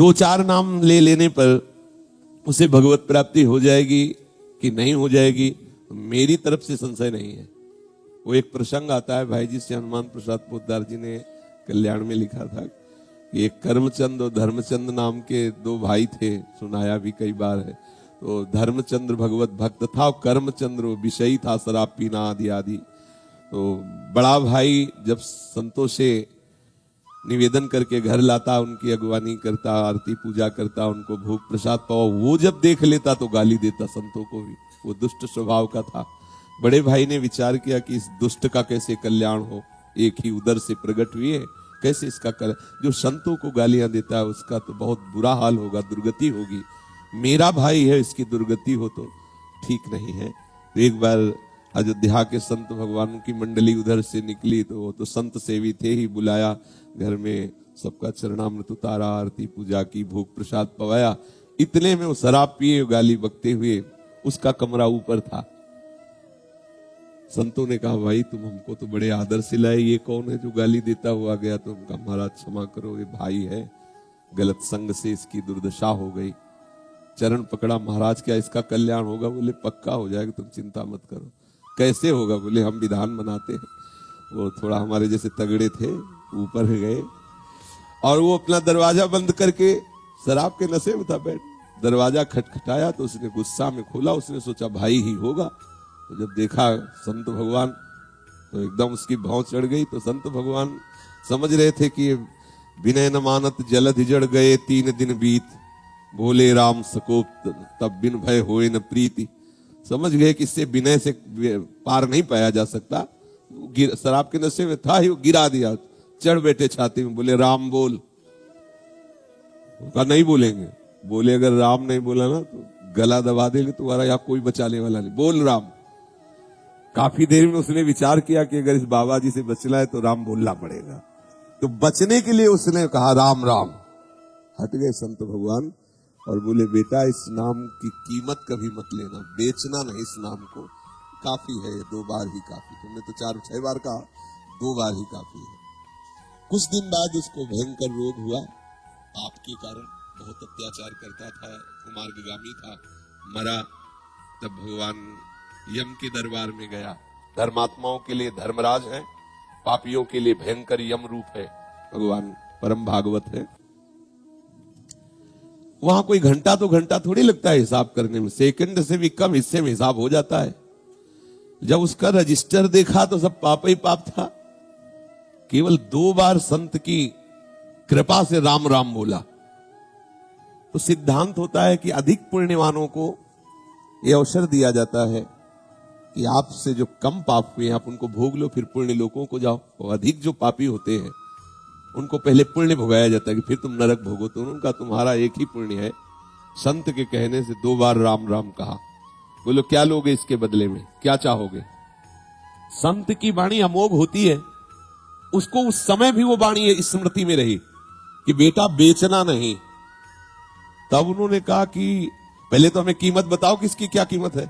दो चार नाम ले लेने पर उसे भगवत प्राप्ति हो जाएगी कि नहीं हो जाएगी, मेरी तरफ से संशय नहीं है। वो एक प्रसंग आता है, भाई जी से हनुमान प्रसाद पोद्दार जी ने कल्याण में लिखा था कि एक कर्मचंद और धर्मचंद नाम के दो भाई थे, सुनाया भी कई बार है। तो धर्मचंद्र भगवत भक्त था और कर्मचंद्र विषयी था, शराब पीना आदि आदि। तो बड़ा भाई जब संतों से निवेदन करके घर लाता, उनकी अगवानी करता, आरती पूजा करता, उनको भोग प्रसाद पावा, वो जब देख लेता तो गाली देता संतों को भी। वो दुष्ट स्वभाव का था। बड़े भाई ने विचार किया कि इस दुष्ट का कैसे कल्याण हो, एक ही उदर से प्रकट हुए, कैसे इसका जो संतों को गालियां देता है उसका तो बहुत बुरा हाल होगा, दुर्गति होगी। मेरा भाई है, इसकी दुर्गति हो तो ठीक नहीं है। तो एक बार अयोध्या के संत भगवानों की मंडली उधर से निकली, तो वो तो संत सेवी थे ही, बुलाया घर में, सबका चरणामृत उतारा, आरती पूजा की, भोग प्रसाद पवाया। इतने में वो शराब पिए गाली बकते हुए, उसका कमरा ऊपर था। संतों ने कहा, भाई तुम हमको तो बड़े आदर से लाए, ये कौन है जो गाली देता हुआ गया? तो उनका, महाराज क्षमा करो, ये भाई है, गलत संग से इसकी दुर्दशा हो गई। चरण पकड़ा, महाराज क्या इसका कल्याण होगा? बोले पक्का हो जाएगा, तुम चिंता मत करो। कैसे होगा? बोले हम विधान बनाते हैं। वो थोड़ा हमारे जैसे तगड़े थे, ऊपर गए और वो अपना दरवाजा बंद करके, शराब के नशे में था, बैठ दरवाजा खटखटाया तो उसने गुस्सा में खोला। उसने सोचा भाई ही होगा, तो जब देखा संत भगवान तो एकदम उसकी भौं चढ़ गई। तो संत भगवान समझ रहे थे कि विनय न मानत जलध जड़ गए 3 दिन बीत, बोले राम सकोप तब बिन भय होए न प्रीति। समझ गए कि इससे विनय से पार नहीं पाया जा सकता। शराब के नशे में था ही, वो गिरा दिया, चढ़ बैठे छाती में, बोले राम बोल। उनका नहीं बोलेंगे, बोले अगर राम नहीं बोला ना तो गला दबा देंगे तुम्हारा, यहाँ कोई बचाने वाला नहीं, बोल राम। काफी देर में उसने विचार किया कि अगर इस बाबा जी से बचना है तो राम बोलना पड़ेगा। तो बचने के लिए उसने कहा राम राम। हट गए संत भगवान और बोले बेटा इस नाम की कीमत कभी मत लेना, बेचना नहीं इस नाम को, काफी है, 2 बार ही काफी। तुमने तो 4-6 बार कहा, 2 बार ही काफी है। कुछ दिन बाद उसको भयंकर रोग हुआ, पाप के कारण, बहुत अत्याचार करता था, कुमार्गामी था, मरा। तब भगवान यम के दरबार में गया। धर्मात्माओं के लिए धर्मराज है, पापियों के लिए भयंकर यम रूप है भगवान, परम भागवत है। वहां कोई घंटा तो घंटा थोड़ी लगता है हिसाब करने में, सेकंड से भी कम हिस्से में हिसाब हो जाता है। जब उसका रजिस्टर देखा तो सब पाप ही पाप था। केवल 2 बार संत की कृपा से राम राम बोला। तो सिद्धांत होता है कि अधिक पुण्यवानों को यह अवसर दिया जाता है कि आपसे जो कम पाप हुए आप उनको भोग लो, फिर पुण्य लोकों को जाओ। और अधिक जो पापी होते हैं उनको पहले पुण्य भोगाया जाता है कि फिर तुम नरक भोगो। तो उनका तुम्हारा एक ही पुण्य है। संत के कहने से 2 बार राम राम कहा। बोलो क्या लोगे इसके बदले में, क्या चाहोगे? संत की वाणी अमोघ होती है, उसको उस समय भी वो वाणी स्मृति में रही कि बेटा बेचना नहीं। तब उन्होंने कहा कि पहले तो हमें कीमत बताओ कि इसकी क्या कीमत है।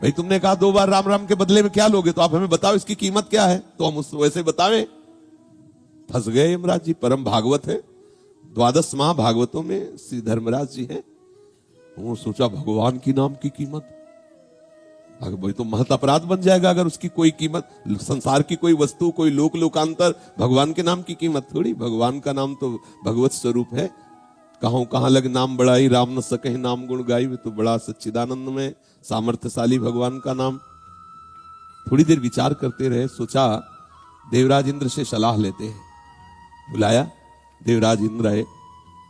भाई तुमने कहा 2 बार राम राम के बदले में क्या लोगे, तो आप हमें बताओ इसकी कीमत क्या है, तो हम उसको वैसे बतावें। फंस गए यमराज जी। परम भागवत है, 12 महाभागवतों में श्री धर्मराज जी हैं। वो सोचा भगवान की नाम की कीमत, अगर भाई तो महत अपराध बन जाएगा अगर उसकी कोई कीमत, संसार की कोई वस्तु, कोई लोक लोकांतर, भगवान के नाम की कीमत थोड़ी। भगवान का नाम तो भगवत स्वरूप है। कहां कहां लग नाम बढ़ाई, राम न सके नाम गुण गाई। तो बड़ा सच्चिदानंद में सामर्थ्यशाली भगवान का नाम। थोड़ी देर विचार करते रहे, सोचा देवराज इंद्र से सलाह लेते हैं। बुलाया, देवराज इंद्र आए।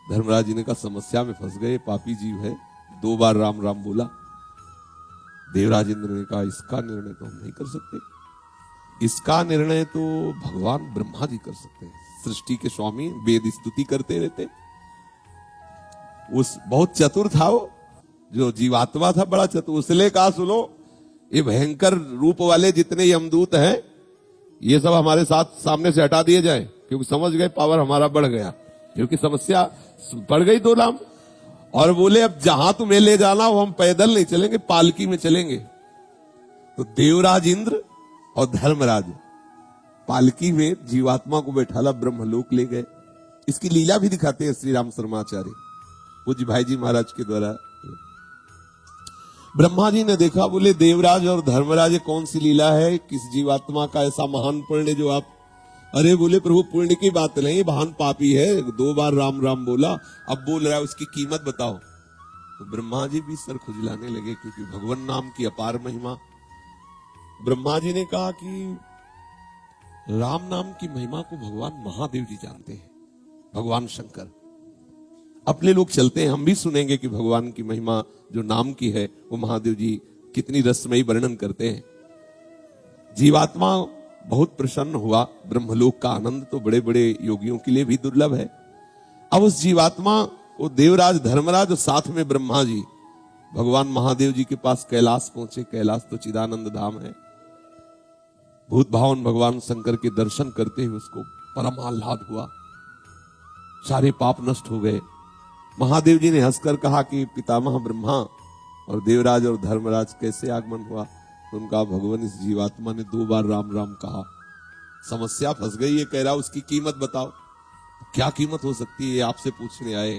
धर्मराज जी ने कहा समस्या में फंस गए, पापी जीव है, 2 बार राम राम बोला। देवराज इंद्र ने कहा इसका निर्णय तो हम नहीं कर सकते, इसका निर्णय तो भगवान ब्रह्मा जी कर सकते हैं, सृष्टि के स्वामी, वेद स्तुति करते रहते। उस बहुत चतुर था वो, जो जीवात्मा था बड़ा चतुर। उसने कहा सुनो, ये भयंकर रूप वाले जितने यमदूत हैं ये सब हमारे साथ सामने से हटा दिए जाएं, क्योंकि समझ गए पावर हमारा बढ़ गया, क्योंकि समस्या बढ़ गई 2 नाम। और बोले अब जहां तुम्हें ले जाना हो हम पैदल नहीं चलेंगे, पालकी में चलेंगे। तो देवराज इंद्र और धर्मराज पालकी में जीवात्मा को बैठाला, ब्रह्मलोक ले गए। इसकी लीला भी दिखाते हैं श्री राम शर्माचार्य पूज्य भाई जी महाराज के द्वारा। ब्रह्मा जी ने देखा, बोले देवराज और धर्मराज कौन सी लीला है, किस जीवात्मा का ऐसा महान पुण्य जो आप, अरे बोले प्रभु पुण्य की बात नहीं, महान पापी है, 2 बार राम राम बोला, अब बोल रहा है उसकी कीमत बताओ। तो ब्रह्मा जी भी सर खुजलाने लगे, क्योंकि भगवान नाम की अपार महिमा। ब्रह्मा जी ने कहा कि राम नाम की महिमा को भगवान महादेव जी जानते हैं, भगवान शंकर। अपने लोग चलते हैं, हम भी सुनेंगे कि भगवान की महिमा जो नाम की है वो महादेव जी कितनी रसमयी वर्णन करते हैं। जीवात्मा बहुत प्रसन्न हुआ, ब्रह्मलोक का आनंद तो बड़े बड़े योगियों के लिए भी दुर्लभ है। अब उस जीवात्मा को देवराज धर्मराज और साथ में ब्रह्मा जी भगवान महादेव जी के पास कैलाश पहुंचे। कैलाश तो चिदानंद धाम है। भूत भावन भगवान शंकर के दर्शन करते हुए उसको परम आह्लाद हुआ, सारे पाप नष्ट हो गए। महादेव जी ने हंसकर कहा कि पितामह ब्रह्मा और देवराज और धर्मराज कैसे आगमन हुआ। तो उनका भगवान इस जीवात्मा ने 2 बार राम राम कहा, समस्या फंस गई। ये कह रहा उसकी कीमत बताओ। क्या कीमत हो सकती है, आपसे पूछने आए।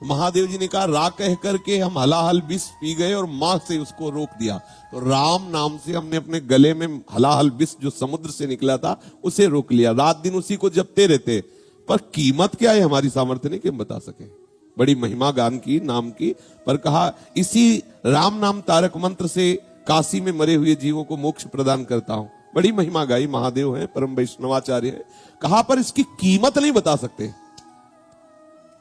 तो महादेव जी ने कहा रा कह करके हम हलाहल विष पी गए और मां से उसको रोक दिया। तो राम नाम से हमने अपने गले में हलाहल विष जो समुद्र से निकला था उसे रोक लिया। रात दिन उसी को जपते रहते, पर कीमत क्या है हमारी सामर्थ्य नहीं कि हम बता सके। बड़ी महिमा गान की नाम की, पर कहा इसी राम नाम तारक मंत्र से काशी में मरे हुए जीवों को मोक्ष प्रदान करता हूं। बड़ी महिमा गाई, महादेव है, परम वैष्णवाचार्य है। कहा पर इसकी कीमत नहीं बता सकते।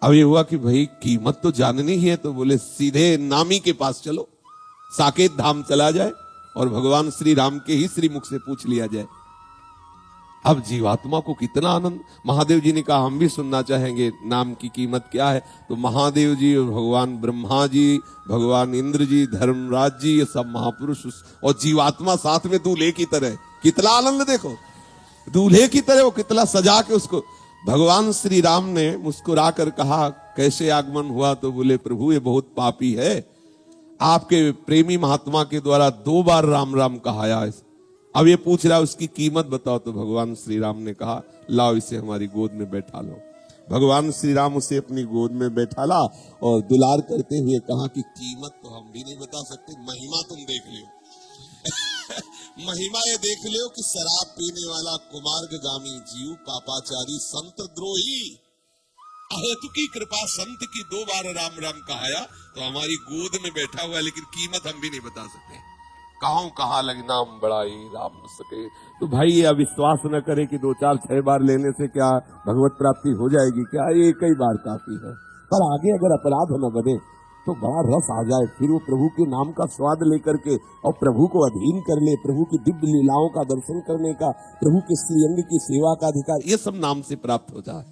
अब ये हुआ कि भाई कीमत तो जाननी ही है, तो बोले सीधे नामी के पास चलो, साकेत धाम चला जाए और भगवान श्री राम के ही श्रीमुख से पूछ लिया जाए। अब जीवात्मा को कितना आनंद। महादेव जी ने कहा हम भी सुनना चाहेंगे, नाम की कीमत क्या है। तो महादेव जी और भगवान ब्रह्मा जी, भगवान इंद्र जी, धर्मराज जी, ये सब महापुरुष और जीवात्मा साथ में दूल्हे की तरह। कितना आनंद देखो, दूल्हे की तरह वो कितना सजा के उसको। भगवान श्री राम ने मुस्कुरा कर कहा कैसे आगमन हुआ। तो बोले प्रभु ये बहुत पापी है, आपके प्रेमी महात्मा के द्वारा 2 बार राम राम कहाया है। अब ये पूछ रहा है उसकी कीमत बताओ। तो भगवान श्री राम ने कहा लाओ इसे हमारी गोद में बैठा लो। भगवान श्री राम उसे अपनी गोद में बैठा ला और दुलार करते हुए कहा कि कीमत तो हम भी नहीं बता सकते, महिमा तुम देख लियो। महिमा ये देख लियो कि शराब पीने वाला कुमार्गामी जीव, पापाचारी, संत द्रोही, अहेतु की कृपा संत की 2 बार राम राम कहाया तो हमारी गोद में बैठा हुआ, लेकिन कीमत हम भी नहीं बता सकते। कहाँ लगी नाम बड़ाई राम न सके। तो भाई ये अविश्वास न करे कि 2, 4, 6 बार लेने से क्या भगवत प्राप्ति हो जाएगी, क्या एक ही बार काफी है। पर आगे अगर अपराध न बने तो बड़ा रस आ जाए, फिर वो प्रभु के नाम का स्वाद लेकर के और प्रभु को अधीन कर ले, प्रभु की दिव्य लीलाओं का दर्शन करने का, प्रभु के श्रीअंग की सेवा का अधिकार, ये सब नाम से प्राप्त हो जाए।